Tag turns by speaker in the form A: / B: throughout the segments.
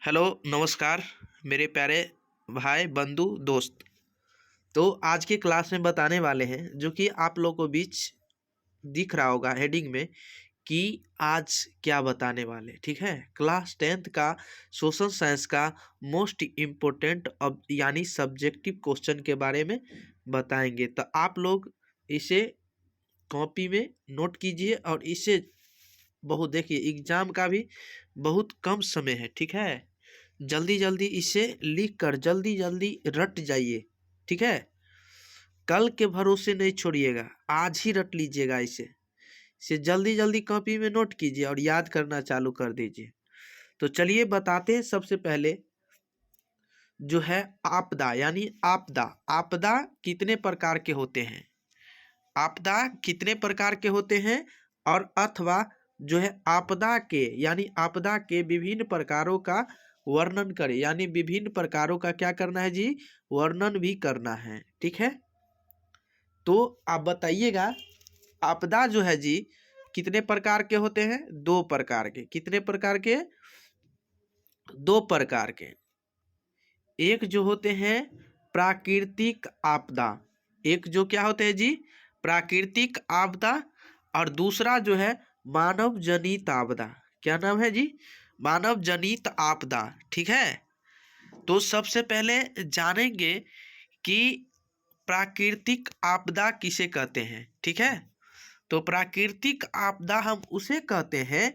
A: Hello नमस्कार मेरे प्यारे भाई बंधु दोस्त। तो आज के क्लास में बताने वाले हैं जो कि आप लोगों को बीच दिख रहा होगा हेडिंग में कि आज क्या बताने वाले। ठीक है, क्लास 10th का सोशल साइंस का मोस्ट इम्पोर्टेंट अब यानी सब्जेक्टिव क्वेश्चन के बारे में बताएंगे। तो आप लोग इसे कॉपी में नोट कीजिए और इसे बहुत देखिए, एग्जाम का भी बहुत कम समय है। ठीक है, जल्दी जल्दी इसे लिख कर जल्दी जल्दी रट जाइए। ठीक है, कल के भरोसे नहीं छोड़िएगा, आज ही रट लीजिएगा। इसे जल्दी जल्दी कॉपी में नोट कीजिए और याद करना चालू कर दीजिए। तो चलिए बताते हैं। सबसे पहले जो है आपदा यानी आपदा। आपदा कितने प्रकार के होते हैं? आपदा कितने प्रकार के होते हैं? और अथवा जो है आपदा के यानी आपदा के विभिन्न प्रकारों का वर्णन करें, यानी विभिन्न प्रकारों का क्या करना है जी? वर्णन भी करना है। ठीक है, तो आप बताइएगा आपदा जो है जी कितने प्रकार के होते हैं? दो प्रकार के। कितने प्रकार के? दो प्रकार के। एक जो होते हैं प्राकृतिक आपदा। एक जो क्या होते हैं जी? प्राकृतिक आपदा। और दूसरा जो है मानव जनित आपदा। क्या नाम है जी? मानव जनित आपदा। ठीक है, तो सबसे पहले जानेंगे कि प्राकृतिक आपदा किसे कहते हैं। ठीक है, तो प्राकृतिक आपदा हम उसे कहते हैं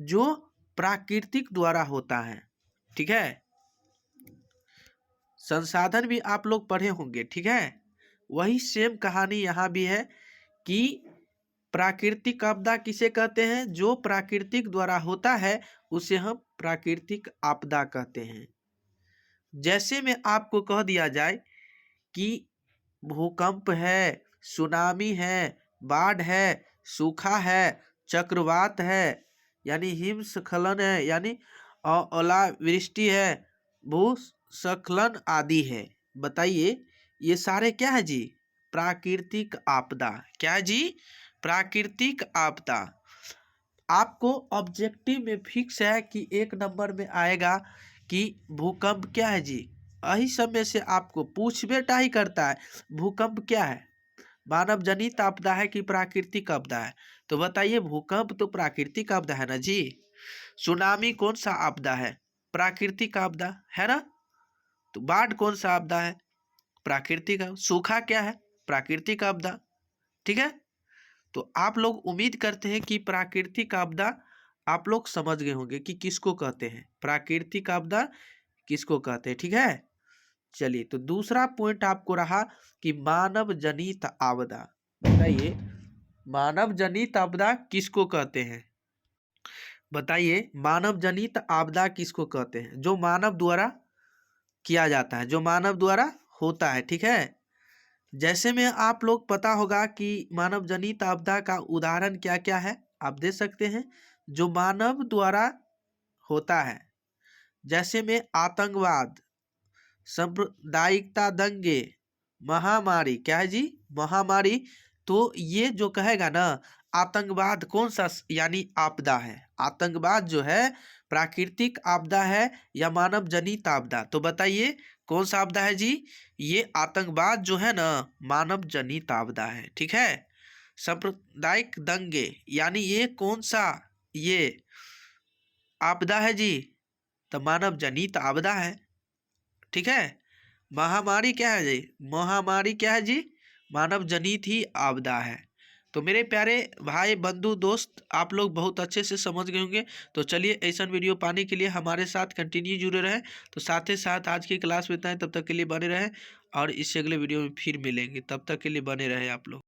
A: जो प्राकृतिक द्वारा होता है। ठीक है, संसाधन भी आप लोग पढ़े होंगे। ठीक है, वही सेम कहानी यहाँ भी है कि प्राकृतिक आपदा किसे कहते हैं? जो प्राकृतिक द्वारा होता है उसे हम प्राकृतिक आपदा कहते हैं। जैसे में आपको कह दिया जाए कि भूकंप है, सुनामी है, बाढ़ है, सूखा है, चक्रवात है यानी हिमस्खलन है, यानी ओलावृष्टि है, भूस्खलन आदि है। बताइए ये सारे क्या है जी? प्राकृतिक आपदा। क्या है जी? प्राकृतिक आपदा। आपको ऑब्जेक्टिव में फिक्स है कि 1 नंबर में आएगा कि भूकंप क्या है जी? यही सब में से आपको पूछ बेटा ही करता है भूकंप क्या है, मानव जनित आपदा है कि प्राकृतिक आपदा है? तो बताइए, भूकंप तो प्राकृतिक आपदा है ना जी। सुनामी कौन सा आपदा है? प्राकृतिक आपदा है ना। तो बाढ़ कौन सा आपदा है? प्राकृतिक है। सूखा क्या है? प्राकृतिक आपदा। ठीक है, तो आप लोग उम्मीद करते हैं कि प्राकृतिक आपदा आप लोग समझ गए होंगे कि किसको कहते हैं, प्राकृतिक आपदा किसको कहते हैं। ठीक है, चलिए तो दूसरा पॉइंट आपको रहा कि मानव जनित आपदा। बताइए मानव जनित आपदा किसको कहते हैं? बताइए मानव जनित आपदा किसको कहते हैं? जो मानव द्वारा किया जाता है, जो मानव द्वारा होता है। ठीक है, जैसे में आप लोग पता होगा कि मानव जनित आपदा का उदाहरण क्या क्या है, आप दे सकते हैं जो मानव द्वारा होता है। जैसे में आतंकवाद, सांप्रदायिकता दंगे, महामारी। क्या है जी? महामारी। तो ये जो कहेगा ना आतंकवाद कौन सा यानी आपदा है? आतंकवाद जो है प्राकृतिक आपदा है या मानव जनित आपदा? तो बताइए कौन सा आपदा है जी? ये आतंकवाद जो है ना मानव जनित आपदा है। ठीक है, सांप्रदायिक दंगे यानी ये कौन सा ये आपदा है जी? तो मानव जनित आपदा है। ठीक है, महामारी क्या है जी? महामारी क्या है जी? मानव जनित ही आपदा है। तो मेरे प्यारे भाई बंधु दोस्त, आप लोग बहुत अच्छे से समझ गए होंगे। तो चलिए ऐसा वीडियो पाने के लिए हमारे साथ कंटिन्यू जुड़े रहें। तो साथ ही साथ आज की क्लास में इतना ही, तब तक के लिए बने रहें और इससे अगले वीडियो में फिर मिलेंगे। तब तक के लिए बने रहें आप लोग।